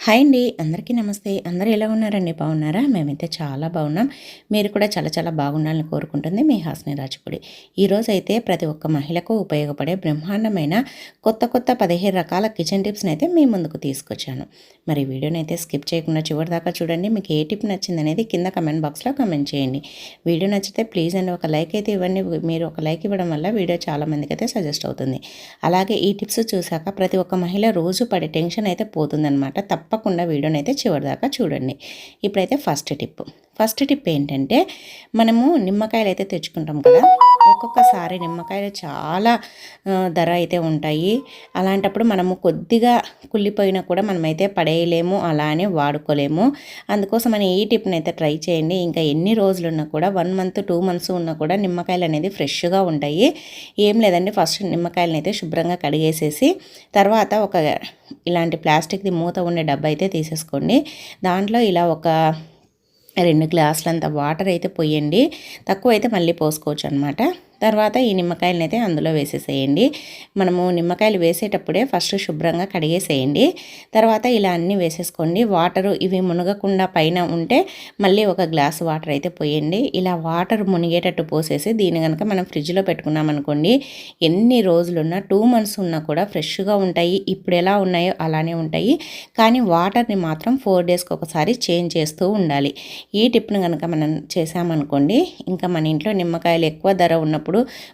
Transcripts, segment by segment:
Hi అండి, అందరికీ నమస్తే. అందరూ ఎలా ఉన్నారండి? బాగున్నారా? మేమైతే చాలా బాగున్నాం. మీరు కూడా చాలా చాలా బాగుండాలని కోరుకుంటుంది మీ హాస్ని రాజుపూడి. ఈరోజైతే ప్రతి ఒక్క మహిళకు ఉపయోగపడే బ్రహ్మాండమైన కొత్త కొత్త 15 రకాల కిచెన్ టిప్స్ని అయితే మీ ముందుకు తీసుకొచ్చాను. మరి వీడియోని అయితే స్కిప్ చేయకుండా చివరి దాకా చూడండి. మీకు ఏ టిప్ నచ్చిందనేది కింద కమెంట్ బాక్స్లో కమెంట్ చేయండి. వీడియో నచ్చితే ప్లీజ్ అండి ఒక లైక్ అయితే ఇవ్వండి. మీరు ఒక లైక్ ఇవ్వడం వల్ల వీడియో చాలామందికి అయితే సజెస్ట్ అవుతుంది. అలాగే ఈ టిప్స్ చూశాక ప్రతి ఒక్క మహిళ రోజు పడే టెన్షన్ అయితే పోతుందన్నమాట. తప్పకుండా వీడియోని అయితే చివరిదాకా చూడండి. ఇప్పుడైతే ఫస్ట్ టిప్ ఏంటంటే, మనము నిమ్మకాయలు అయితే తెచ్చుకుంటాం కదా. ఒక్కొక్కసారి నిమ్మకాయలు చాలా ధర అయితే ఉంటాయి. అలాంటప్పుడు మనము కొద్దిగా కుళ్ళిపోయినా కూడా మనమైతే పడేయలేము, అలానే వాడుకోలేము. అందుకోసమని ఈ టిప్ని అయితే ట్రై చేయండి. ఇంకా ఎన్ని రోజులున్నా కూడా 1 మంత్ 2 మంత్స్ ఉన్నా కూడా నిమ్మకాయలు అనేది ఫ్రెష్గా ఉంటాయి. ఏం లేదండి, ఫస్ట్ నిమ్మకాయలను అయితే శుభ్రంగా కడిగేసేసి తర్వాత ఒక ఇలాంటి ప్లాస్టిక్ది మూత ఉండే డబ్బా అయితే తీసేసుకోండి. దాంట్లో ఇలా ఒక 2 గ్లాసులంత వాటర్ అయితే పోయండి. తక్కువ అయితే మళ్ళీ పోసుకోవచ్చు అనమాట. తర్వాత ఈ నిమ్మకాయలను అయితే అందులో వేసేసేయండి. మనము నిమ్మకాయలు వేసేటప్పుడే ఫస్ట్ శుభ్రంగా కడిగేసేయండి. తర్వాత ఇలా అన్నీ వేసేసుకోండి. వాటరు ఇవి మునగకుండా పైన ఉంటే మళ్ళీ ఒక గ్లాసు వాటర్ అయితే పోయండి. ఇలా వాటర్ మునిగేటట్టు పోసేసి దీన్ని కనుక మనం ఫ్రిడ్జ్లో పెట్టుకున్నామనుకోండి, ఎన్ని రోజులున్నా 2 మంత్స్ ఉన్నా కూడా ఫ్రెష్గా ఉంటాయి. ఇప్పుడు ఎలా ఉన్నాయో అలానే ఉంటాయి. కానీ వాటర్ని మాత్రం 4 డేస్కి ఒకసారి చేంజ్ చేస్తూ ఉండాలి. ఈ టిప్ను కనుక మనం చేసామనుకోండి, ఇంకా మన ఇంట్లో నిమ్మకాయలు ఎక్కువ ధర ఉన్నప్పుడు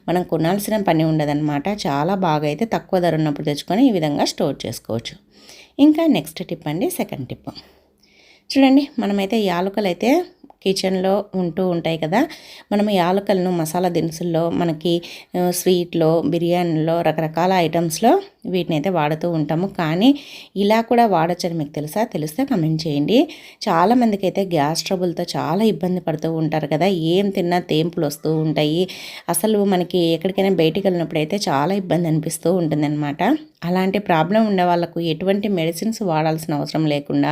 మనం కొనాల్సిన పని ఉండదన్నమాట. చాలా బాగా అయితే తక్కువ ధర ఉన్నప్పుడు తెచ్చుకొని ఈ విధంగా స్టోర్ చేసుకోవచ్చు. ఇంకా నెక్స్ట్ టిప్ అండి, సెకండ్ టిప్ చూడండి. మనమైతే యాలకులు అయితే కిచెన్లో ఉంటూ ఉంటాయి కదా. మనం యాలకులను మసాలా దినుసుల్లో, మనకి స్వీట్లో, బిర్యానీలో, రకరకాల ఐటమ్స్లో వీటిని అయితే వాడుతూ ఉంటాము. కానీ ఇలా కూడా వాడచ్చని మీకు తెలుసా? తెలిస్తే కమెంట్ చేయండి. చాలామందికి అయితే గ్యాస్ ట్రబుల్తో చాలా ఇబ్బంది పడుతూ ఉంటారు కదా. ఏం తిన్నా తేంపులు వస్తూ ఉంటాయి. అసలు మనకి ఎక్కడికైనా బయటికి వెళ్ళినప్పుడు అయితే చాలా ఇబ్బంది అనిపిస్తూ ఉంటుందన్నమాట. అలాంటి ప్రాబ్లం ఉండే వాళ్ళకు ఎటువంటి మెడిసిన్స్ వాడాల్సిన అవసరం లేకుండా,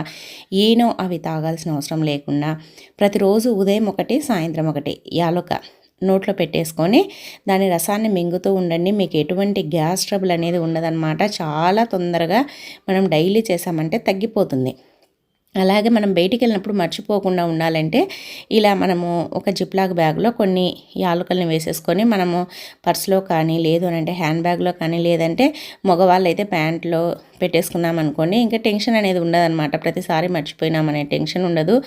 ఈనో అవి తాగాల్సిన అవసరం లేకుండా ప్రతిరోజు ఉదయం ఒకటి, సాయంత్రం ఒకటి యాలుక నోట్లో పెట్టేసుకొని దాని రసాన్ని మింగుతూ ఉండండి. మీకు ఎటువంటి గ్యాస్ ట్రబుల్ అనేది ఉండదన్నమాట. చాలా తొందరగా మనం డైలీ చేసామంటే తగ్గిపోతుంది. అలాగే మనం బయటికి వెళ్ళినప్పుడు మర్చిపోకుండా ఉండాలంటే ఇలా మనము ఒక జిప్లాక్ బ్యాగ్లో కొన్ని యాలకులను వేసేసుకొని మనము పర్స్లో కానీ, లేదు అని అంటే హ్యాండ్ బ్యాగ్లో కానీ, లేదంటే మగవాళ్ళు అయితే ప్యాంట్లో పెట్టేసుకున్నాం అనుకోండి, ఇంకా టెన్షన్ అనేది ఉండదన్నమాట. ప్రతిసారి మర్చిపోయినామనే టెన్షన్ ఉండదు.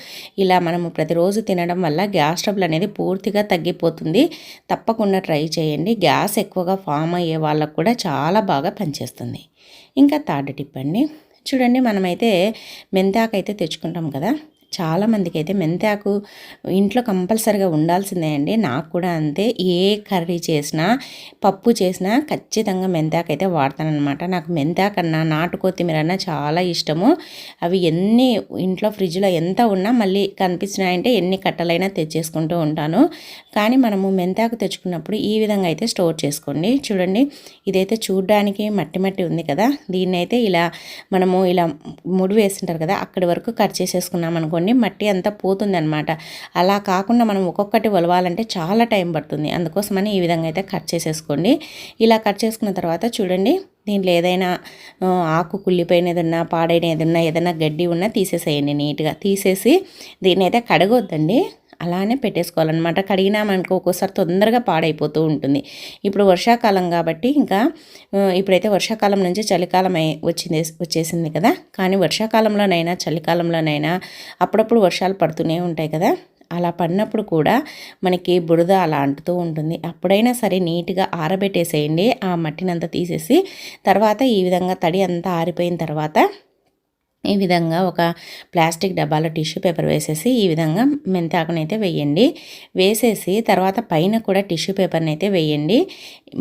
ఇలా మనము ప్రతిరోజు తినడం వల్ల గ్యాస్ ట్రబుల్ అనేది పూర్తిగా తగ్గిపోతుంది. తప్పకుండా ట్రై చేయండి. గ్యాస్ ఎక్కువగా ఫామ్ అయ్యే వాళ్ళకు కూడా చాలా బాగా పనిచేస్తుంది. ఇంకా థర్డ్ టిప్ అండి, చూడండి. మనమైతే మెంతాకు అయితే తెచ్చుకుంటాం కదా. చాలామందికి అయితే మెంతాకు ఇంట్లో కంపల్సరిగా ఉండాల్సిందే అండి. నాకు కూడా అంతే. ఏ కర్రీ చేసినా, పప్పు చేసినా ఖచ్చితంగా మెంతాకు అయితే వాడతానమాట. నాకు మెంతాకన్నా నాటు కొత్తిమీర అన్నా చాలా ఇష్టము. అవి ఎన్ని ఇంట్లో ఫ్రిడ్జ్లో ఎంత ఉన్నా మళ్ళీ కనిపించినాయంటే ఎన్ని కట్టలైనా తెచ్చేసుకుంటూ ఉంటాను. కానీ మనము మెంతాకు తెచ్చుకున్నప్పుడు ఈ విధంగా అయితే స్టోర్ చేసుకోండి. చూడండి, ఇదైతే చూడడానికి మట్టి మట్టి ఉంది కదా. దీన్ని అయితే ఇలా మనము ఇలా ముడి వేస్తుంటారు కదా, అక్కడి వరకు కట్ చేసేసుకున్నాం అనుకోండి, మట్టి అంతా పోతుంది అనమాట. అలా కాకుండా మనం ఒక్కొక్కటి ఒలవాలంటే చాలా టైం పడుతుంది. అందుకోసమని ఈ విధంగా అయితే కట్ చేసేసుకోండి. ఇలా కట్ చేసుకున్న తర్వాత చూడండి, దీంట్లో ఏదైనా ఆకు కుళ్ళిపోయినది ఉన్నా, పాడైనది ఉన్నా, ఏదైనా గడ్డి ఉన్నా తీసేసేయండి. నీట్గా తీసేసి దీన్ని అయితే కడగొద్దండి, అలానే పెట్టేసుకోవాలన్నమాట. కడిగినామనుకో ఒక్కోసారి తొందరగా పాడైపోతూ ఉంటుంది. ఇప్పుడు వర్షాకాలం కాబట్టి ఇంకా ఇప్పుడైతే వర్షాకాలం నుంచి చలికాలం వచ్చేసింది కదా. కానీ వర్షాకాలంలోనైనా చలికాలంలోనైనా అప్పుడప్పుడు వర్షాలు పడుతూనే ఉంటాయి కదా. అలా పడినప్పుడు కూడా మనకి బురద అలా అంటుతూ ఉంటుంది. అప్పుడైనా సరే నీట్గా ఆరబెట్టేసేయండి. ఆ మట్టినంతా తీసేసి తర్వాత ఈ విధంగా తడి అంతా ఆరిపోయిన తర్వాత ఈ విధంగా ఒక ప్లాస్టిక్ డబ్బాలో టిష్యూ పేపర్ వేసేసి ఈ విధంగా మెంతాకుని అయితే వేయండి. వేసేసి తర్వాత పైన కూడా టిష్యూ పేపర్ని అయితే వేయండి.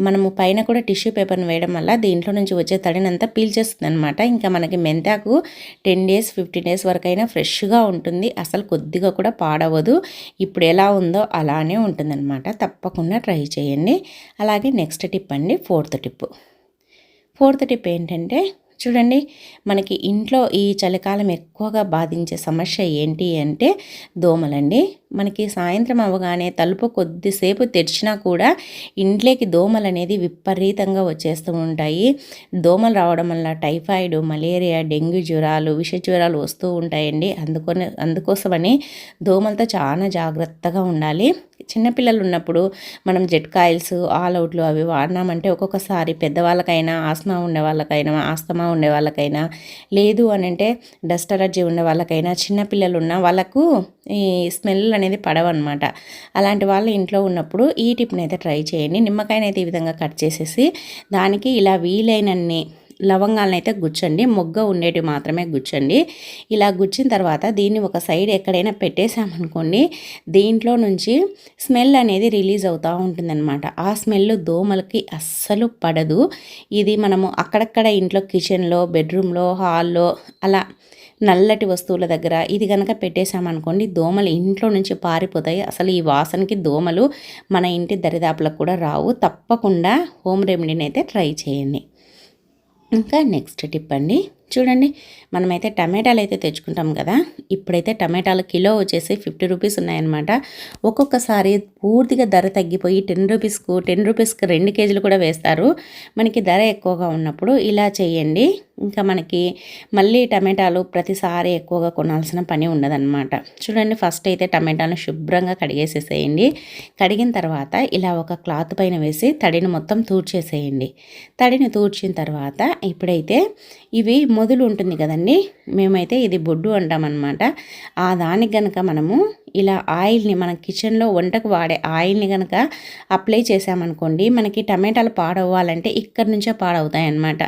మనము పైన కూడా టిష్యూ పేపర్ని వేయడం వల్ల దీంట్లో నుంచి వచ్చే తడినంతా పీల్చేస్తుంది అనమాట. ఇంకా మనకి మెంతాకు 10 డేస్ 15 డేస్ వరకైనా ఫ్రెష్గా ఉంటుంది. అసలు కొద్దిగా కూడా పాడవదు. ఇప్పుడు ఎలా ఉందో అలానే ఉంటుందన్నమాట. తప్పకుండా ట్రై చేయండి. అలాగే నెక్స్ట్ టిప్ అండి, ఫోర్త్ టిప్ ఏంటంటే, చూడండి, మనకి ఇంట్లో ఈ చలికాలం ఎక్కువగా బాధించే సమస్య ఏంటి అంటే దోమలండి. మనకి సాయంత్రం అవ్వగానే తలుపు కొద్దిసేపు తెరిచినా కూడా ఇంట్లోకి దోమలు అనేది విపరీతంగా వచ్చేస్తూ ఉంటాయి. దోమలు రావడం వల్ల టైఫాయిడ్, మలేరియా, డెంగ్యూ జ్వరాలు, విష జ్వరాలు వస్తూ ఉంటాయండి. అందుకోసమని దోమలతో చాలా జాగ్రత్తగా ఉండాలి. చిన్నపిల్లలు ఉన్నప్పుడు మనం జెట్ కాయిల్స్, ఆల్ అవుట్లు అవి వాడినామంటే ఒక్కొక్కసారి పెద్దవాళ్ళకైనా, ఆస్మా ఉండే వాళ్ళకైనా, ఆస్తమా ఉండే వాళ్ళకైనా, లేదు అని అంటే డస్ట్ అలర్జీ ఉండే వాళ్ళకైనా, చిన్నపిల్లలు ఉన్న వాళ్ళకు ఈ స్మెల్ అనేది పడవన్నమాట. అలాంటి వాళ్ళు ఇంట్లో ఉన్నప్పుడు ఈ టిప్ని అయితే ట్రై చేయండి. నిమ్మకాయనైతే ఈ విధంగా కట్ చేసేసి దానికి ఇలా వీలైనన్ని లవంగాలను అయితే గుచ్చండి. మొగ్గ ఉండేటివి మాత్రమే గుచ్చండి. ఇలా గుచ్చిన తర్వాత దీన్ని ఒక సైడ్ ఎక్కడైనా పెట్టేసామనుకోండి, దీంట్లో నుంచి స్మెల్ అనేది రిలీజ్ అవుతూ ఉంటుందన్నమాట. ఆ స్మెల్ దోమలకి అస్సలు పడదు. ఇది మనము అక్కడక్కడ ఇంట్లో కిచెన్లో, బెడ్రూమ్లో, హాల్లో అలా నల్లటి వస్తువుల దగ్గర ఇది కనుక పెట్టేసామనుకోండి, దోమలు ఇంట్లో నుంచి పారిపోతాయి. అసలు ఈ వాసనకి దోమలు మన ఇంటి దరిదాపులకు కూడా రావు. తప్పకుండా హోమ్ రెమెడీని అయితే ట్రై చేయండి. ఇంకా నెక్స్ట్ టిప్ అండి, చూడండి, మనమైతే టమాటాలు అయితే తెచ్చుకుంటాం కదా. ఇప్పుడైతే టమాటాలు కిలో వచ్చేసి 50 రూపీస్ ఉన్నాయన్నమాట. ఒక్కొక్కసారి పూర్తిగా ధర తగ్గిపోయి 10 రూపీస్కి 2 కేజీలు కూడా వేస్తారు. మనకి ధర ఎక్కువగా ఉన్నప్పుడు ఇలా చేయండి. ఇంకా మనకి మళ్ళీ టమాటాలు ప్రతిసారి ఎక్కువగా కొనాల్సిన పని ఉండదన్నమాట. చూడండి, ఫస్ట్ అయితే టమాటాలను శుభ్రంగా కడిగేసేసేయండి. కడిగిన తర్వాత ఇలా ఒక క్లాత్ పైన వేసి తడిని మొత్తం తూడ్చేసేయండి. తడిని తూడ్చిన తర్వాత ఇప్పుడైతే ఇవి మొదలు ఉంటుంది కదండి, మేమైతే ఇది బొడ్డు అంటామన్నమాట. ఆ దానికి కనుక మనము ఇలా ఆయిల్ని మన కిచెన్లో వంటకు వాడే ఆయిల్ని కనుక అప్లై చేసామనుకోండి, మనకి టమాటాలు పాడవ్వాలంటే ఇక్కడ నుంచే పాడవుతాయి అన్నమాట.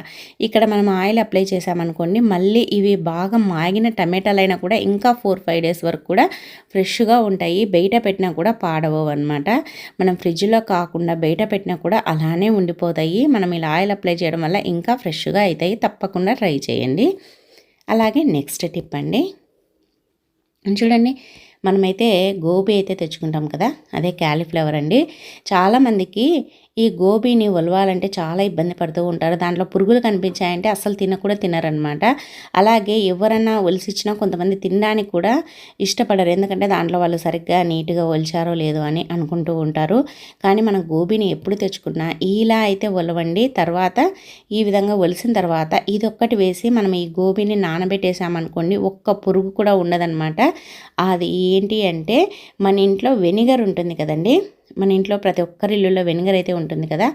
ఇక్కడ మనం ఆయిల్ అప్లై చేసామనుకోండి, మళ్ళీ ఇవి బాగా మాగిన టమాటాలు అయినా కూడా ఇంకా 4-5 డేస్ వరకు కూడా ఫ్రెష్గా ఉంటాయి. బయట పెట్టినా కూడా పాడవవు అనమాట. మనం ఫ్రిడ్జ్లో కాకుండా బయట పెట్టినా కూడా అలానే ఉండిపోతాయి. మనం ఇలా ఆయిల్ అప్లై చేయడం వల్ల ఇంకా ఫ్రెష్గా అవుతాయి. తప్పకుండా ట్రై చేయండి. అలాగే నెక్స్ట్ టిప్ అండి, చూడండి, మనమైతే గోబీ అయితే తెచ్చుకుంటాం కదా, అదే క్యాలీఫ్లవర్ అండి. చాలామందికి ఈ గోబీని ఒలవాలంటే చాలా ఇబ్బంది పడుతూ ఉంటారు. దాంట్లో పురుగులు కనిపించాయంటే అస్సలు తినరనమాట. అలాగే ఎవరన్నా ఒలిసిచ్చినా కొంతమంది తినడానికి కూడా ఇష్టపడరు. ఎందుకంటే దాంట్లో వాళ్ళు సరిగ్గా నీట్గా ఒలిచారో లేదో అని అనుకుంటూ ఉంటారు. కానీ మనం గోబీని ఎప్పుడు తెచ్చుకున్నా ఇలా అయితే ఒలవండి. తర్వాత ఈ విధంగా ఒలిసిన తర్వాత ఇదొక్కటి వేసి మనం ఈ గోబీని నానబెట్టేసామనుకోండి, ఒక్క పురుగు కూడా ఉండదన్నమాట. అది ఏంటి అంటే మన ఇంట్లో వెనిగర్ ఉంటుంది కదండి, మన ఇంట్లో ప్రతి ఒక్కరి ఇల్లులో వెనిగర్ అయితే ఉంటుంది కదా,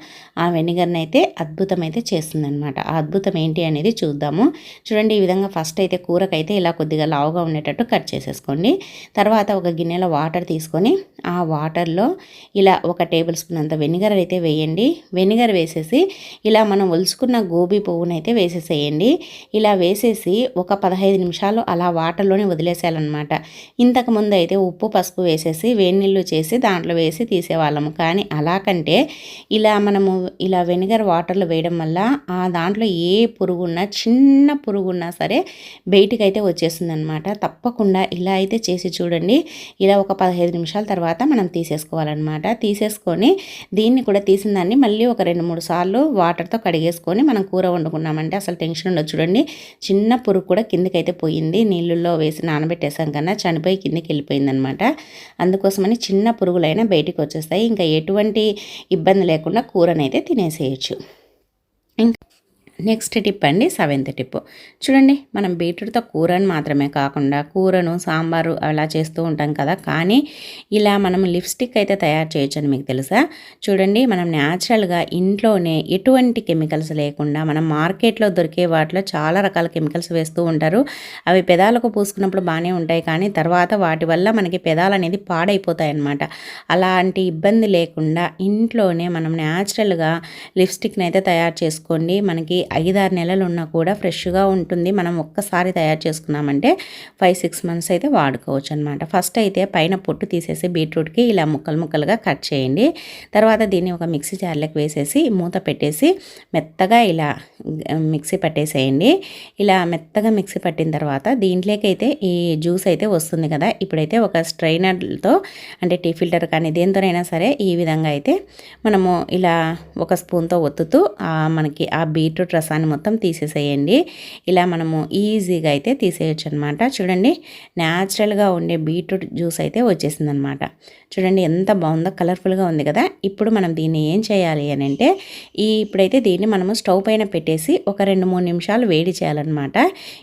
ఆ వెనిగర్ని అయితే అద్భుతమైతే చేస్తుందన్నమాట. ఆ అద్భుతం ఏంటి అనేది చూద్దాము. చూడండి, ఈ విధంగా ఫస్ట్ అయితే కూరకైతే ఇలా కొద్దిగా లావుగా ఉండేటట్టు కట్ చేసేసుకోండి. తర్వాత ఒక గిన్నెలో వాటర్ తీసుకొని ఆ వాటర్లో ఇలా 1 టేబుల్ స్పూన్ అంత వెనిగర్ అయితే వేయండి. వెనిగర్ వేసేసి ఇలా మనం ఒలుచుకున్న గోబీ పువ్వునైతే అయితే వేసేసేయండి. ఇలా వేసేసి ఒక 15 నిమిషాలు అలా వాటర్లోనే వదిలేసేయాలన్నమాట. ఇంతకుముందు అయితే ఉప్పు, పసుపు వేసేసి వేడి నీళ్ళు చేసి దాంట్లో వేసి తీసేవాళ్ళము. కానీ అలా కంటే ఇలా మనము ఇలా వెనిగర్ వాటర్లో వేయడం వల్ల ఆ దాంట్లో ఏ పురుగున్నా, చిన్న పురుగున్నా సరే బయటికి అయితే వచ్చేస్తుంది అనమాట. తప్పకుండా ఇలా అయితే చేసి చూడండి. ఇలా ఒక 15 నిమిషాల తర్వాత మనం తీసేసుకోవాలన్నమాట. తీసేసుకొని దీన్ని కూడా తీసిన దాన్ని మళ్ళీ ఒక 2-3 సార్లు వాటర్తో కడిగేసుకొని మనం కూర వండుకున్నామంటే అసలు టెన్షన్ ఉండదు. చూడండి, చిన్న పురుగు కూడా కిందకైతే పోయింది. నీళ్ళల్లో వేసి నానబెట్టేసాం కన్నా చనిపోయి కిందకి వెళ్ళిపోయిందనమాట. అందుకోసమని చిన్న పురుగులైనా బయటికి వచ్చేస్తాయి. ఇంకా ఎటువంటి ఇబ్బంది లేకుండా కూరనైతే తినేసేయచ్చు. నెక్స్ట్ టిప్ అండి, 7th టిప్. చూడండి, మనం బీట్రూట్తో కూరని మాత్రమే కాకుండా కూరను, సాంబారు అలా చేస్తూ ఉంటాం కదా, కానీ ఇలా మనం లిప్స్టిక్ అయితే తయారు చేయొచ్చు అని మీకు తెలుసా? చూడండి, మనం న్యాచురల్గా ఇంట్లోనే ఎటువంటి కెమికల్స్ లేకుండా మనం మార్కెట్లో దొరికే వాటిలో చాలా రకాల కెమికల్స్ వేస్తూ ఉంటారు. అవి పెదాలకు పూసుకున్నప్పుడు బాగానే ఉంటాయి, కానీ తర్వాత వాటి వల్ల మనకి పెదాలు అనేది పాడైపోతాయి అన్నమాట. అలాంటి ఇబ్బంది లేకుండా ఇంట్లోనే మనం న్యాచురల్గా లిప్స్టిక్ని అయితే తయారు చేసుకోండి. మనకి 5-6 నెలలు ఉన్నా కూడా ఫ్రెష్గా ఉంటుంది. మనం ఒక్కసారి తయారు చేసుకున్నామంటే 5-6 మంత్స్ అయితే వాడుకోవచ్చు అనమాట. ఫస్ట్ అయితే పైన పొట్టు తీసేసి బీట్రూట్కి ఇలా ముక్కలుగా కట్ చేయండి. తర్వాత దీన్ని ఒక మిక్సీ జార్లోకి వేసేసి మూత పెట్టేసి మెత్తగా ఇలా మిక్సీ పట్టేసేయండి. ఇలా మెత్తగా మిక్సీ పట్టిన తర్వాత దీంట్లోకి అయితే ఈ జ్యూస్ అయితే వస్తుంది కదా, ఇప్పుడైతే ఒక స్ట్రైనర్తో అంటే టీ ఫిల్టర్ కానీ దేంతోనైనా సరే ఈ విధంగా అయితే మనము ఇలా ఒక స్పూన్తో ఒత్తుతూ మనకి ఆ బీట్రూట్ బీట్రూట్ రసాన్ని మొత్తం తీసేసేయండి. ఇలా మనము ఈజీగా అయితే తీసేయచ్చు అనమాట. చూడండి, న్యాచురల్గా ఉండే బీట్రూట్ జ్యూస్ అయితే వచ్చేసిందనమాట. చూడండి ఎంత బాగుందో, కలర్ఫుల్గా ఉంది కదా. ఇప్పుడు మనం దీన్ని ఏం చేయాలి అని అంటే, ఇప్పుడైతే దీన్ని మనము స్టవ్ పైన పెట్టేసి ఒక 2-3 నిమిషాలు వేడి చేయాలన్నమాట.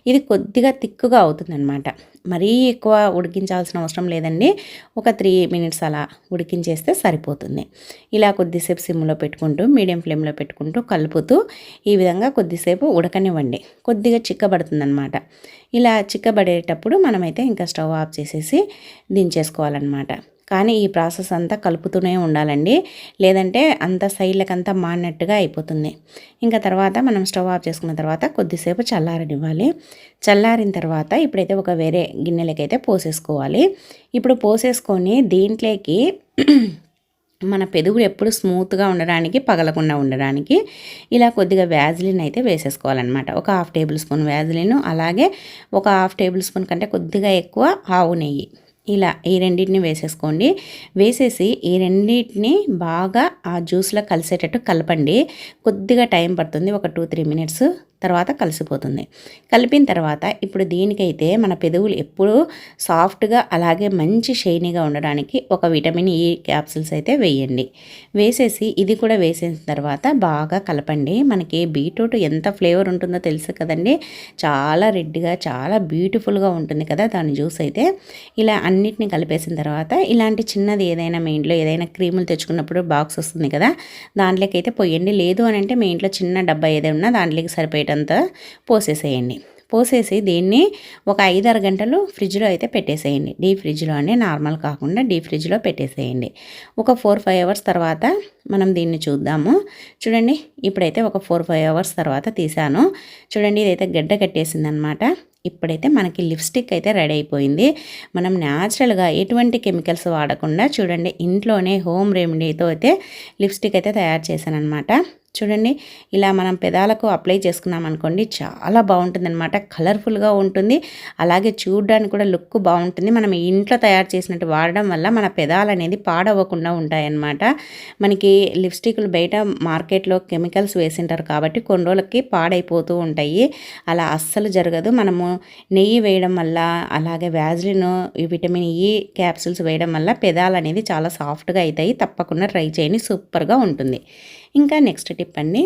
ఇది కొద్దిగా తిక్కుగా అవుతుందన్నమాట. మరీ ఎక్కువ ఉడికించాల్సిన అవసరం లేదండి. ఒక 3 మినిట్స్ అలా ఉడికించేస్తే సరిపోతుంది. ఇలా కొద్దిసేపు సిమ్లో పెట్టుకుంటూ మీడియం ఫ్లేమ్లో పెట్టుకుంటూ కలుపుతూ ఈ విధంగా కొద్దిసేపు ఉడకనివ్వండి. కొద్దిగా చిక్కబడుతుందన్నమాట. ఇలా చిక్కబడేటప్పుడు మనమైతే ఇంకా స్టవ్ ఆఫ్ చేసేసి దించేసుకోవాలన్నమాట. కానీ ఈ ప్రాసెస్ అంతా కలుపుతూనే ఉండాలండి, లేదంటే అంత సైడ్లకంతా మాడినట్టుగా అయిపోతుంది. ఇంకా తర్వాత మనం స్టవ్ ఆఫ్ చేసుకున్న తర్వాత కొద్దిసేపు చల్లారనివ్వాలి. చల్లారిన తర్వాత ఇప్పుడైతే ఒక వేరే గిన్నెలకైతే పోసేసుకోవాలి. ఇప్పుడు పోసేసుకొని దీంట్లోకి మన పెదవులు ఎప్పుడు స్మూత్గా ఉండడానికి, పగలకుండా ఉండడానికి ఇలా కొద్దిగా వ్యాజిలిన్ అయితే వేసేసుకోవాలన్నమాట. ఒక 1/2 టేబుల్ స్పూన్ వ్యాజిలిన్, అలాగే ఒక 1/2 టేబుల్ స్పూన్ కంటే కొద్దిగా ఎక్కువ ఆవు నెయ్యి, ఇలా ఈ రెండింటిని వేసేసుకోండి. వేసేసి ఈ రెండింటిని బాగా ఆ జ్యూస్లో కలిసేటట్టు కలపండి. కొద్దిగా టైం పడుతుంది, ఒక 2-3 మినిట్స్ తర్వాత కలిసిపోతుంది. కలిపిన తర్వాత ఇప్పుడు దీనికైతే మన పెదవులు ఎప్పుడూ సాఫ్ట్గా అలాగే మంచి షైనీగా ఉండడానికి ఒక విటమిన్ ఈ క్యాప్సిల్స్ అయితే వేయండి. వేసేసి ఇది కూడా వేసిన తర్వాత బాగా కలపండి. మనకి బీట్రూట్ ఎంత ఫ్లేవర్ ఉంటుందో తెలుసు కదండి. చాలా రెడ్గా చాలా బ్యూటిఫుల్గా ఉంటుంది కదా దాని జ్యూస్ అయితే. ఇలా అన్నిటిని కలిపేసిన తర్వాత ఇలాంటి చిన్నది ఏదైనా మీ ఇంట్లో ఏదైనా క్రీములు తెచ్చుకున్నప్పుడు బాక్స్ వస్తుంది కదా, దాంట్లోకి అయితే పోయండి. లేదు అని అంటే మీ ఇంట్లో చిన్న డబ్బా ఏదైనా ఉన్నా దాంట్లోకి సరిపోయేటంతా పోసేసేయండి. పోసేసి దీన్ని ఒక 5-6 గంటలు ఫ్రిడ్జ్లో అయితే పెట్టేసేయండి. డీప్ ఫ్రిడ్జ్లో అండి, నార్మల్ కాకుండా డీప్ ఫ్రిడ్జ్లో పెట్టేసేయండి. ఒక 4-5 అవర్స్ తర్వాత మనం దీన్ని చూద్దాము. చూడండి, ఇప్పుడైతే ఒక 4-5 అవర్స్ తర్వాత తీసాను. చూడండి, ఇదైతే గడ్డ కట్టేసిందనమాట. ఇప్పుడైతే మనకి లిప్స్టిక్ అయితే రెడీ అయిపోయింది. మనం న్యాచురల్గా ఎటువంటి కెమికల్స్ వాడకుండా చూడండి ఇంట్లోనే హోమ్ రెమెడీతో అయితే లిప్స్టిక్ అయితే తయారు చేశాను అనమాట. చూడండి, ఇలా మనం పెదాలకు అప్లై చేసుకున్నాం అనుకోండి, చాలా బాగుంటుందన్నమాట. కలర్ఫుల్గా ఉంటుంది, అలాగే చూడడానికి కూడా లుక్ బాగుంటుంది. మనం ఇంట్లో తయారు చేసినట్టు వాడడం వల్ల మన పెదాలు అనేది పాడవ్వకుండా ఉంటాయన్నమాట. మనకి లిప్స్టిక్లు బయట మార్కెట్లో కెమికల్స్ వేసింటారు కాబట్టి కొన్ని రోజులకి పాడైపోతూ ఉంటాయి. అలా అస్సలు జరగదు. మనము నెయ్యి వేయడం వల్ల, అలాగే వ్యాజిలిన్, విటమిన్ ఈ క్యాప్సూల్స్ వేయడం వల్ల పెదాలు అనేది చాలా సాఫ్ట్గా అవుతాయి. తప్పకుండా ట్రై చేయండి, సూపర్గా ఉంటుంది. ఇంకా నెక్స్ట్ టిప్ అండి,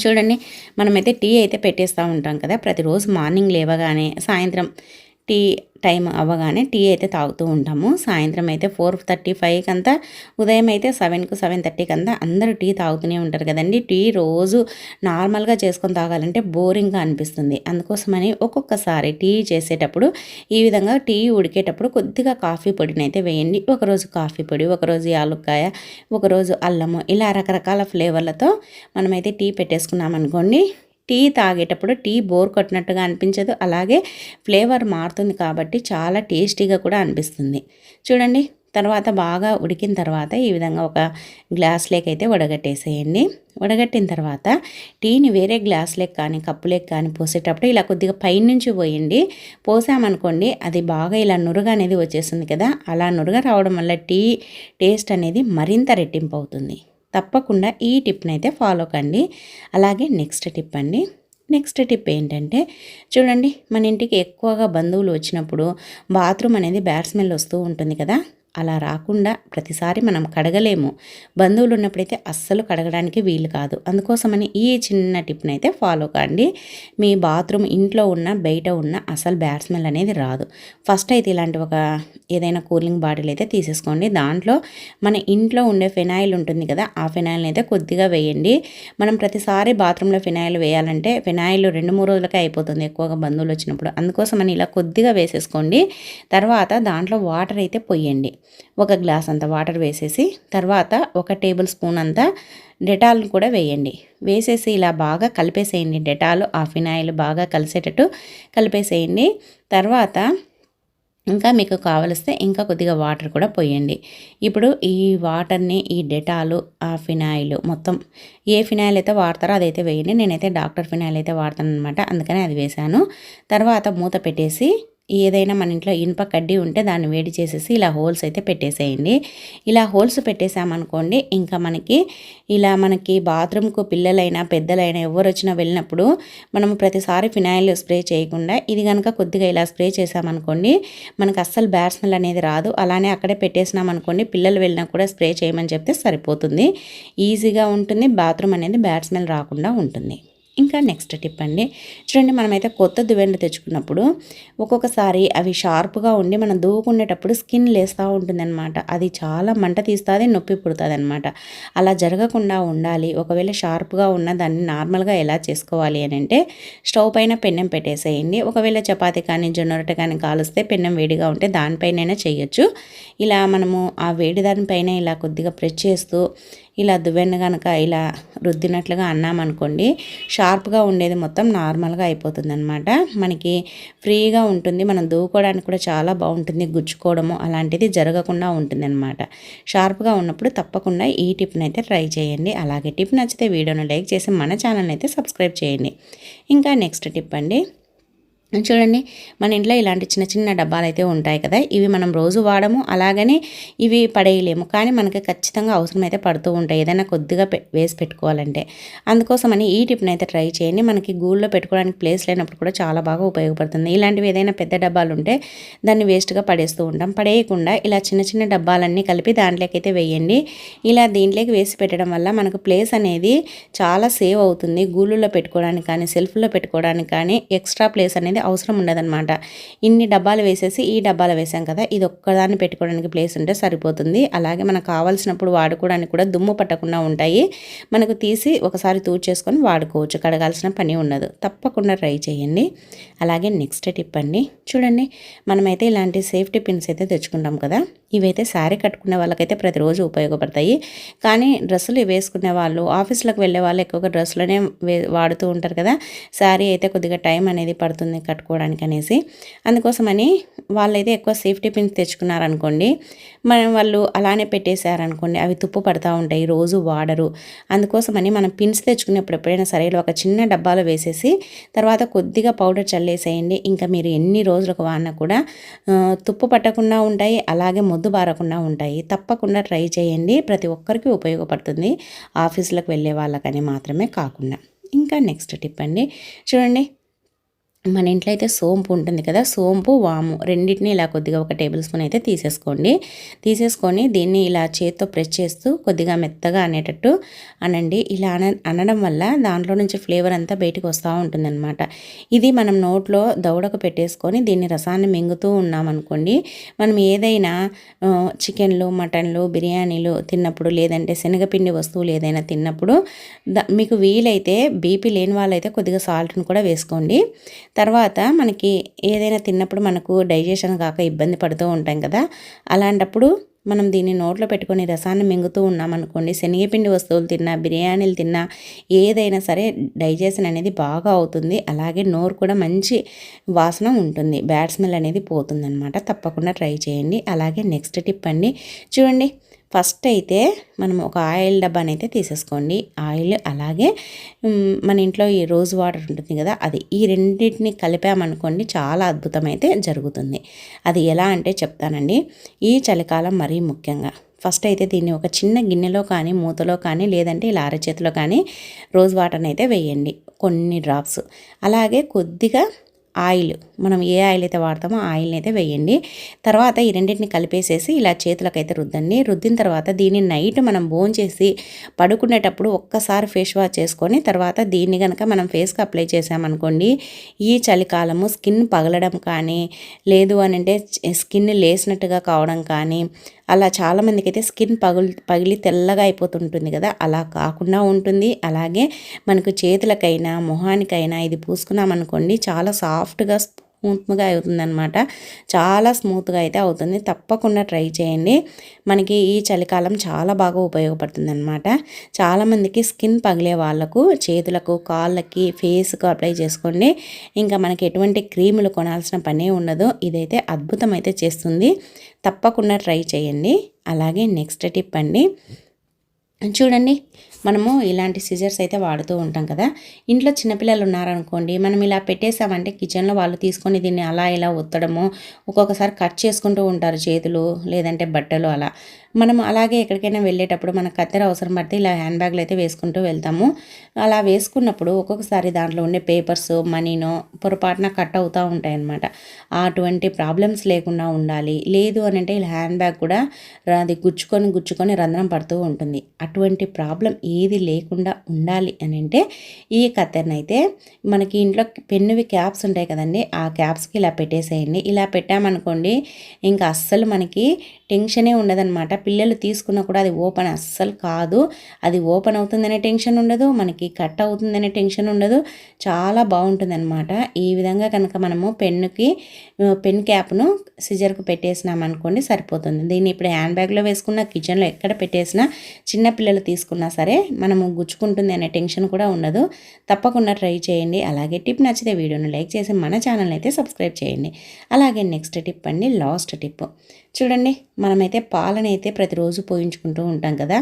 చూడండి, మనమైతే టీ అయితే పెట్టేస్తూ ఉంటాం కదా ప్రతిరోజు. మార్నింగ్ లేవగానే సాయంత్రం టీ టైం అవ్వగానే టీ అయితే తాగుతూ ఉంటాము. సాయంత్రం అయితే 4:35 అంతా, ఉదయం అయితే 7కు 7:30 అంతా అందరూ టీ తాగుతూనే ఉంటారు కదండి. టీ రోజు నార్మల్గా చేసుకొని తాగాలంటే బోరింగ్గా అనిపిస్తుంది. అందుకోసమని ఒక్కొక్కసారి టీ చేసేటప్పుడు ఈ విధంగా టీ ఉడికేటప్పుడు కొద్దిగా కాఫీ పొడిని అయితే వేయండి. ఒకరోజు కాఫీ పొడి, ఒకరోజు యాలుక్కాయ, ఒకరోజు అల్లము, ఇలా రకరకాల ఫ్లేవర్లతో మనమైతే టీ పెట్టేసుకున్నాం అనుకోండి. టీ తాగేటప్పుడు టీ బోర్ కొట్టినట్టుగా అనిపించదు, అలాగే ఫ్లేవర్ మారుతుంది కాబట్టి చాలా టేస్టీగా కూడా అనిపిస్తుంది. చూడండి, తర్వాత బాగా ఉడికిన తర్వాత ఈ విధంగా ఒక గ్లాస్లోకి అయితే వడగట్టేసేయండి. వడగట్టిన తర్వాత టీని వేరే గ్లాస్లోకి కానీ కప్పులోకి కానీ పోసేటప్పుడు ఇలా కొద్దిగా పైనుంచి పోయండి. పోసామనుకోండి అది బాగా ఇలా నురుగ అనేది వచ్చేస్తుంది కదా. అలా నురుగ రావడం వల్ల టీ టేస్ట్ అనేది మరింత రెట్టింపు అవుతుంది. తప్పకుండా ఈ టిప్ని అయితే ఫాలో కండి. అలాగే నెక్స్ట్ టిప్ అండి, నెక్స్ట్ టిప్ ఏంటంటే చూడండి, మన ఇంటికి ఎక్కువగా బంధువులు వచ్చినప్పుడు బాత్రూమ్ అనేది బ్యాడ్ స్మెల్ వస్తూ ఉంటుంది కదా. అలా రాకుండా ప్రతిసారి మనం కడగలేము. బంధువులు ఉన్నప్పుడైతే అస్సలు కడగడానికి వీలు కాదు. అందుకోసమని ఈ చిన్న టిప్ని అయితే ఫాలో కండి. మీ బాత్రూమ్ ఇంట్లో ఉన్న బయట ఉన్న అసలు బ్యాడ్ స్మెల్ అనేది రాదు. ఫస్ట్ అయితే ఇలాంటి ఒక ఏదైనా కూలింగ్ బాటిల్ అయితే తీసేసుకోండి. దాంట్లో మన ఇంట్లో ఉండే ఫినాయిల్ ఉంటుంది కదా, ఆ ఫినాయిల్ని అయితే కొద్దిగా వేయండి. మనం ప్రతిసారి బాత్రూంలో ఫినాయిల్ వేయాలంటే ఫినాయిల్ 2-3 రోజులకే అయిపోతుంది ఎక్కువగా బంధువులు వచ్చినప్పుడు. అందుకోసమని ఇలా కొద్దిగా వేసేసుకోండి. తర్వాత దాంట్లో వాటర్ అయితే పొయ్యండి. ఒక గ్లాస్ అంత వాటర్ వేసేసి తర్వాత 1 టేబుల్ స్పూన్ అంతా డెటాల్ని కూడా వేయండి. వేసేసి ఇలా బాగా కలిపేసేయండి. డెటాల్ ఆ ఫినాయిల్ బాగా కలిసేటట్టు కలిపేసేయండి. తర్వాత ఇంకా మీకు కావలిస్తే ఇంకా కొద్దిగా వాటర్ కూడా పోయండి. ఇప్పుడు ఈ వాటర్ని, ఈ డెటాలు, ఆ ఫినాయిల్ మొత్తం ఏ ఫినాయిల్ అయితే వాడతారో అదైతే వేయండి. నేనైతే డాక్టర్ ఫినాయిల్ అయితే వాడతాను అనమాట, అందుకని అది వేసాను. తర్వాత మూత పెట్టేసి ఏదైనా మన ఇంట్లో ఇనుప కడ్డీ ఉంటే దాన్ని వేడి చేసేసి ఇలా హోల్స్ అయితే పెట్టేసేయండి. ఇలా హోల్స్ పెట్టేసామనుకోండి, ఇంకా మనకి బాత్రూమ్‌కు పిల్లలైనా, పెద్దలైనా ఎవరు వచ్చినా వెళ్ళినప్పుడు మనము ప్రతిసారి ఫినాయిల్ స్ప్రే చేయకుండా ఇది గనుక కొద్దిగా ఇలా స్ప్రే చేసామనుకోండి, మనకు అస్సలు బ్యాడ్ స్మెల్ అనేది రాదు. అలానే అక్కడే పెట్టేసినామనుకోండి, పిల్లలు వెళ్ళినా కూడా స్ప్రే చేయమని చెప్తే సరిపోతుంది. ఈజీగా ఉంటుంది. బాత్రూమ్ అనేది బ్యాడ్ స్మెల్ రాకుండా ఉంటుంది. ఇంకా నెక్స్ట్ టిప్ అండి, చూడండి, మనమైతే కొత్త దువ్వెనలు తెచ్చుకున్నప్పుడు ఒక్కొక్కసారి అవి షార్ప్గా ఉండి మనం దువ్వుకునేటప్పుడు స్కిన్ లేస్తూ ఉంటుందన్నమాట. అది చాలా మంట తీస్తుంది, నొప్పి పుడుతుంది అనమాట. అలా జరగకుండా ఉండాలి. ఒకవేళ షార్ప్గా ఉన్న దాన్ని నార్మల్గా ఎలా చేసుకోవాలి అని అంటే, స్టవ్ పైన పెన్నం పెట్టేసేయండి. ఒకవేళ చపాతీ కానీ జొన్న రొట్టె కానీ కాలుస్తే పెన్నం వేడిగా ఉంటే దానిపైనైనా చేయొచ్చు. ఇలా మనము ఆ వేడి దానిపైన ఇలా కొద్దిగా ప్రెస్ చేస్తూ ఇలా దువ్వెన కనుక ఇలా రుద్దినట్లుగా అన్నామనుకోండి, షార్ప్గా ఉండేది మొత్తం నార్మల్గా అయిపోతుందన్నమాట. మనకి ఫ్రీగా ఉంటుంది. మనం దువ్వుకోవడానికి కూడా చాలా బాగుంటుంది. గుచ్చుకోవడము అలాంటిది జరగకుండా ఉంటుందన్నమాట. షార్ప్గా ఉన్నప్పుడు తప్పకుండా ఈ టిప్ని అయితే ట్రై చేయండి. అలాగే టిప్ నచ్చితే వీడియోను లైక్ చేసి మన ఛానల్ని అయితే సబ్స్క్రైబ్ చేయండి. ఇంకా నెక్స్ట్ టిప్ అండి, చూడండి, మన ఇంట్లో ఇలాంటి చిన్న చిన్న డబ్బాలు అయితే ఉంటాయి కదా, ఇవి మనం రోజు వాడము, అలాగని ఇవి పడేయలేము. కానీ మనకి ఖచ్చితంగా అవసరమైతే పడుతూ ఉంటాయి ఏదైనా కొద్దిగా వేసి పెట్టుకోవాలంటే. అందుకోసమని ఈ టిప్ని అయితే ట్రై చేయండి. మనకి గూళ్ళో పెట్టుకోవడానికి ప్లేస్ లేనప్పుడు కూడా చాలా బాగా ఉపయోగపడుతుంది. ఇలాంటివి ఏదైనా పెద్ద డబ్బాలు ఉంటే దాన్ని వేస్ట్గా పడేస్తూ ఉంటాం. పడేయకుండా ఇలా చిన్న చిన్న డబ్బాలన్నీ కలిపి దాంట్లోకి అయితే వేయండి. ఇలా దీంట్లోకి వేసి పెట్టడం వల్ల మనకు ప్లేస్ అనేది చాలా సేవ్ అవుతుంది. గూళ్ళలో పెట్టుకోవడానికి కానీ సెల్ఫ్లో పెట్టుకోవడానికి కానీ ఎక్స్ట్రా ప్లేస్ అనేది అవసరం ఉండదన్నమాట. ఇన్ని డబ్బాలు వేసేసి ఈ డబ్బాలు వేసాం కదా, ఇది ఒక్కదాన్ని పెట్టుకోవడానికి ప్లేస్ ఉంటే సరిపోతుంది. అలాగే మనకు కావాల్సినప్పుడు వాడుకోవడానికి కూడా దుమ్ము పట్టకుండా ఉంటాయి. మనకు తీసి ఒకసారి చేసుకొని వాడుకోవచ్చు. కడగాల్సిన పని ఉండదు. తప్పకుండా ట్రై చేయండి. అలాగే నెక్స్ట్ టిప్ అండి, చూడండి, మనమైతే ఇలాంటి సేఫ్టీ పిన్స్ అయితే తెచ్చుకుంటాం కదా, ఇవైతే శారీ కట్టుకునే వాళ్ళకైతే ప్రతిరోజు ఉపయోగపడతాయి. కానీ డ్రెస్సులు వేసుకునే వాళ్ళు, ఆఫీసులకు వెళ్ళే వాళ్ళు ఎక్కువగా డ్రెస్సులోనే వాడుతూ ఉంటారు కదా, శారీ అయితే కొద్దిగా టైం అనేది పడుతుంది కట్టుకోవడానికి అనేసి. అందుకోసమని వాళ్ళైతే ఎక్కువ సేఫ్టీ పిన్స్ తెచ్చుకున్నారనుకోండి, వాళ్ళు అలానే పెట్టేశారనుకోండి, అవి తుప్పు పడుతూ ఉంటాయి, రోజు వాడరు. అందుకోసమని మనం పిన్స్ తెచ్చుకునేప్పుడు ఎప్పుడైనా సరే ఒక చిన్న డబ్బాలో వేసేసి తర్వాత కొద్దిగా పౌడర్ చల్లేసేయండి. ఇంకా మీరు ఎన్ని రోజులకు వాడినా కూడా తుప్పు పట్టకుండా ఉంటాయి, అలాగే మొద్దు బారకుండా ఉంటాయి. తప్పకుండా ట్రై చేయండి. ప్రతి ఒక్కరికి ఉపయోగపడుతుంది, ఆఫీసులకు వెళ్ళే వాళ్ళకని మాత్రమే కాకుండా. ఇంకా నెక్స్ట్ టిప్ అండి, చూడండి, మన ఇంట్లో అయితే సోంపు ఉంటుంది కదా, సోంపు వాము రెండింటిని ఇలా కొద్దిగా ఒక టేబుల్ స్పూన్ అయితే తీసేసుకొని దీన్ని ఇలా చేత్తో ప్రెస్ చేస్తూ కొద్దిగా మెత్తగా అనేటట్టు అనండి. ఇలా అనడం వల్ల దాంట్లో నుంచి ఫ్లేవర్ అంతా బయటకు వస్తూ ఉంటుందన్నమాట. ఇది మనం నోట్లో దవడకు పెట్టేసుకొని దీన్ని రసాన్ని మింగుతూ ఉన్నామనుకోండి, మనం ఏదైనా చికెన్లు, మటన్లు, బిర్యానీలు తిన్నప్పుడు, లేదంటే శనగపిండి వస్తువులు ఏదైనా తిన్నప్పుడు మీకు వీలైతే బీపీ లేని వాళ్ళైతే కొద్దిగా సాల్ట్ని కూడా వేసుకోండి. తర్వాత మనకి ఏదైనా తిన్నప్పుడు మనకు డైజెషన్ కాక ఇబ్బంది పడుతూ ఉంటాం కదా, అలాంటప్పుడు మనం దీన్ని నోట్లో పెట్టుకొని రసాన్ని మింగుతూ ఉన్నామనుకోండి, శనగపిండి వస్తువులు తిన్నా, బిర్యానీలు తిన్నా, ఏదైనా సరే డైజెషన్ అనేది బాగా అవుతుంది. అలాగే నోరు కూడా మంచి వాసన ఉంటుంది, బ్యాడ్ స్మెల్ అనేది పోతుందన్నమాట. తప్పకుండా ట్రై చేయండి. అలాగే నెక్స్ట్ టిప్ అండి, చూడండి, ఫస్ట్ అయితే మనం ఒక ఆయిల్ డబ్బాని అయితే తీసేసుకోండి. ఆయిల్ అలాగే మన ఇంట్లో ఈ రోజ్ వాటర్ ఉంటుంది కదా, అది ఈ రెండింటిని కలిపామనుకోండి, చాలా అద్భుతమైతే జరుగుతుంది. అది ఎలా అంటే చెప్తానండి. ఈ చలికాలం మరీ ముఖ్యంగా ఫస్ట్ అయితే దీన్ని ఒక చిన్న గిన్నెలో కానీ, మూతలో కానీ, లేదంటే ఇలా అరచేతిలో కానీ రోజ్ వాటర్ని అయితే వేయండి, కొన్ని డ్రాప్స్. అలాగే కొద్దిగా ఆయిల్, మనం ఏ ఆయిల్ అయితే వాడతామో ఆ ఆయిల్ని అయితే వేయండి. తర్వాత ఈ రెండింటిని కలిపేసేసి ఇలా చేతులకైతే రుద్దండి. రుద్దిన తర్వాత దీన్ని నైట్ మనం భోంచేసి పడుకునేటప్పుడు ఒక్కసారి ఫేస్ వాష్ చేసుకొని తర్వాత దీన్ని కనుక మనం ఫేస్కి అప్లై చేసామనుకోండి, ఈ చలికాలము స్కిన్ పగలడం కానీ, లేదు అని అంటే స్కిన్ లేసినట్టుగా కావడం కానీ, అలా చాలామందికి అయితే స్కిన్ పగిలి తెల్లగా అయిపోతుంటుంది కదా, అలా కాకుండా ఉంటుంది. అలాగే మనకు చేతులకైనా మొహానికైనా ఇది పూసుకున్నామనుకోండి, చాలా సాఫ్ట్గా స్మూత్గా అవుతుందన్నమాట. చాలా స్మూత్గా అయితే అవుతుంది. తప్పకుండా ట్రై చేయండి. మనకి ఈ చలికాలం చాలా బాగా ఉపయోగపడుతుంది అనమాట. చాలామందికి స్కిన్ పగిలే వాళ్ళకు చేతులకు, కాళ్ళకి, ఫేస్కు అప్లై చేసుకోండి. ఇంకా మనకి ఎటువంటి క్రీములు కొనాల్సిన పనే ఉండదు. ఇదైతే అద్భుతం అయితే చేస్తుంది. తప్పకుండా ట్రై చేయండి. అలాగే నెక్స్ట్ టిప్ అండి, చూడండి, మనము ఇలాంటి సిజర్స్ అయితే వాడుతూ ఉంటాం కదా. ఇంట్లో చిన్నపిల్లలు ఉన్నారనుకోండి, మనం ఇలా పెట్టేసామంటే కిచెన్లో వాళ్ళు తీసుకొని దీన్ని అలా ఇలా ఒత్తడము, ఒక్కొక్కసారి కట్ చేసుకుంటూ ఉంటారు చేతులు లేదంటే బట్టలు అలా. మనం అలాగే ఎక్కడికైనా వెళ్ళేటప్పుడు మనకు కత్తెర అవసరం పడితే ఇలా హ్యాండ్ బ్యాగ్లు అయితే వేసుకుంటూ వెళ్తాము. అలా వేసుకున్నప్పుడు ఒక్కొక్కసారి దాంట్లో ఉండే పేపర్స్ మనీనో పొరపాటున కట్ అవుతూ ఉంటాయన్నమాట. అటువంటి ప్రాబ్లమ్స్ లేకుండా ఉండాలి. లేదు అని అంటే ఇలా హ్యాండ్ బ్యాగ్ కూడా అది గుచ్చుకొని రంధ్రం పడుతూ ఉంటుంది. అటువంటి ప్రాబ్లం ఏది లేకుండా ఉండాలి అని అంటే ఈ కత్తెరనైతే మనకి ఇంట్లో పెన్నువి క్యాప్స్ ఉంటాయి కదండి, ఆ క్యాప్స్కి ఇలా పెట్టేసేయండి. ఇలా పెట్టామనుకోండి ఇంకా అస్సలు మనకి టెన్షనే ఉండదన్నమాట. పిల్లలు తీసుకున్నా కూడా అది ఓపెన్ అస్సలు కాదు. అది ఓపెన్ అవుతుందనే టెన్షన్ ఉండదు, మనకి కట్ అవుతుందనే టెన్షన్ ఉండదు. చాలా బాగుంటుందన్నమాట. ఈ విధంగా కనుక మనము పెన్ క్యాప్ను సిజర్కు పెట్టేసినామనుకోండి సరిపోతుంది. దీన్ని ఇప్పుడు హ్యాండ్ బ్యాగ్లో వేసుకున్న, కిచెన్లో ఎక్కడ పెట్టేసినా, చిన్నపిల్లలు తీసుకున్నా సరే మనము గుచ్చుకుంటుంది అనే టెన్షన్ కూడా ఉండదు. తప్పకుండా ట్రై చేయండి. అలాగే టిప్ నచ్చితే వీడియోను లైక్ చేసి మన ఛానల్ అయితే సబ్స్క్రైబ్ చేయండి. అలాగే నెక్స్ట్ టిప్ అండి, లాస్ట్ టిప్ చూడండి. మనమైతే పాలనైతే ప్రతిరోజు పోయించుకుంటూ ఉంటాం కదా.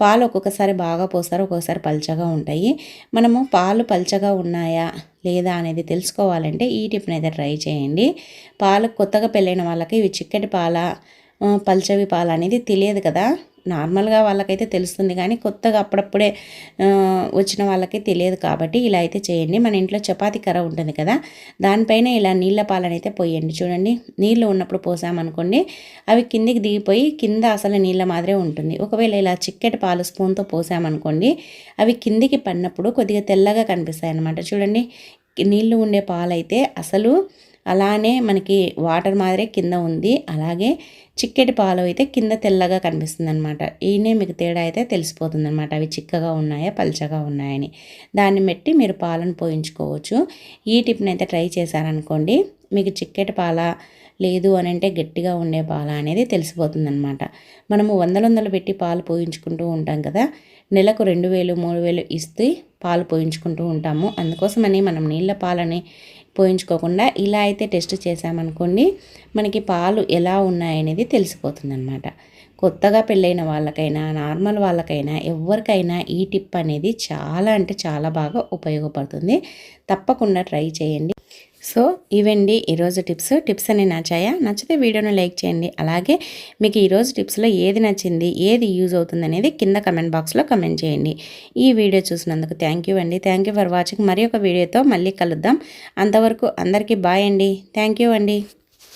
పాలు ఒక్కొక్కసారి బాగా పోస్తారు, ఒక్కొక్కసారి పల్చగా ఉంటాయి. మనము పాలు పల్చగా ఉన్నాయా లేదా అనేది తెలుసుకోవాలంటే ఈ టిప్ని అయితే ట్రై చేయండి. పాలు కొత్తగా పెళ్ళైన వాళ్ళకి ఇవి చిక్కటి పాల పల్చవి పాలు అనేది తెలియదు కదా. నార్మల్గా వాళ్ళకైతే తెలుస్తుంది కానీ కొత్తగా అప్పుడప్పుడే వచ్చిన వాళ్ళకి తెలియదు. కాబట్టి ఇలా అయితే చేయండి. మన ఇంట్లో చపాతీ కర్ర ఉంటుంది కదా, దానిపైన ఇలా నీళ్ళ పాలను అయితే పోయండి. చూడండి, నీళ్ళు ఉన్నప్పుడు పోసామనుకోండి అవి కిందికి దిగిపోయి కింద అసలు నీళ్ళ మాదిరే ఉంటుంది. ఒకవేళ ఇలా చిక్కటి పాలు స్పూన్తో పోసామనుకోండి అవి కిందికి పడినప్పుడు కొద్దిగా తెల్లగా కనిపిస్తాయి అన్నమాట. చూడండి, నీళ్ళు ఉండే పాలైతే అసలు అలానే మనకి వాటర్ మాదిరే కింద ఉంది. అలాగే చిక్కటి పాలు అయితే కింద తెల్లగా కనిపిస్తుంది అనమాట. ఈయనే మీకు తేడా అయితే తెలిసిపోతుంది అనమాట, అవి చిక్కగా ఉన్నాయా పల్చగా ఉన్నాయని. దాన్ని బట్టి మీరు పాలను పోయించుకోవచ్చు. ఈ టిప్ని అయితే ట్రై చేశారనుకోండి మీకు చిక్కటి పాల లేదు అని అంటే గట్టిగా ఉండే పాల అనేది తెలిసిపోతుంది అనమాట. మనము వందలు పెట్టి పాలు పోయించుకుంటూ ఉంటాం కదా, నెలకు 2000 3000 ఇస్తే పాలు పోయించుకుంటూ ఉంటాము. అందుకోసమని మనం నీళ్ళ పాలని పోయించుకోకుండా ఇలా అయితే టెస్ట్ చేసామనుకోండి మనకి పాలు ఎలా ఉన్నాయనేది తెలిసిపోతుందన్నమాట. కొత్తగా పెళ్ళైన వాళ్ళకైనా నార్మల్ వాళ్ళకైనా ఎవరికైనా ఈ టిప్ అనేది చాలా అంటే చాలా బాగా ఉపయోగపడుతుంది. తప్పకుండా ట్రై చేయండి. సో ఇవండి ఈరోజు టిప్స్ అన్ని నచ్చితే వీడియోను లైక్ చేయండి. అలాగే మీకు ఈరోజు టిప్స్లో ఏది నచ్చింది, ఏది యూజ్ అవుతుంది అనేది కింద కమెంట్ బాక్స్లో కమెంట్ చేయండి. ఈ వీడియో చూసినందుకు థ్యాంక్ యూ అండి. Thank you for watching. మరి ఒక వీడియోతో మళ్ళీ కలుద్దాం. అంతవరకు అందరికీ బాయ్ అండి. థ్యాంక్ యూ అండి.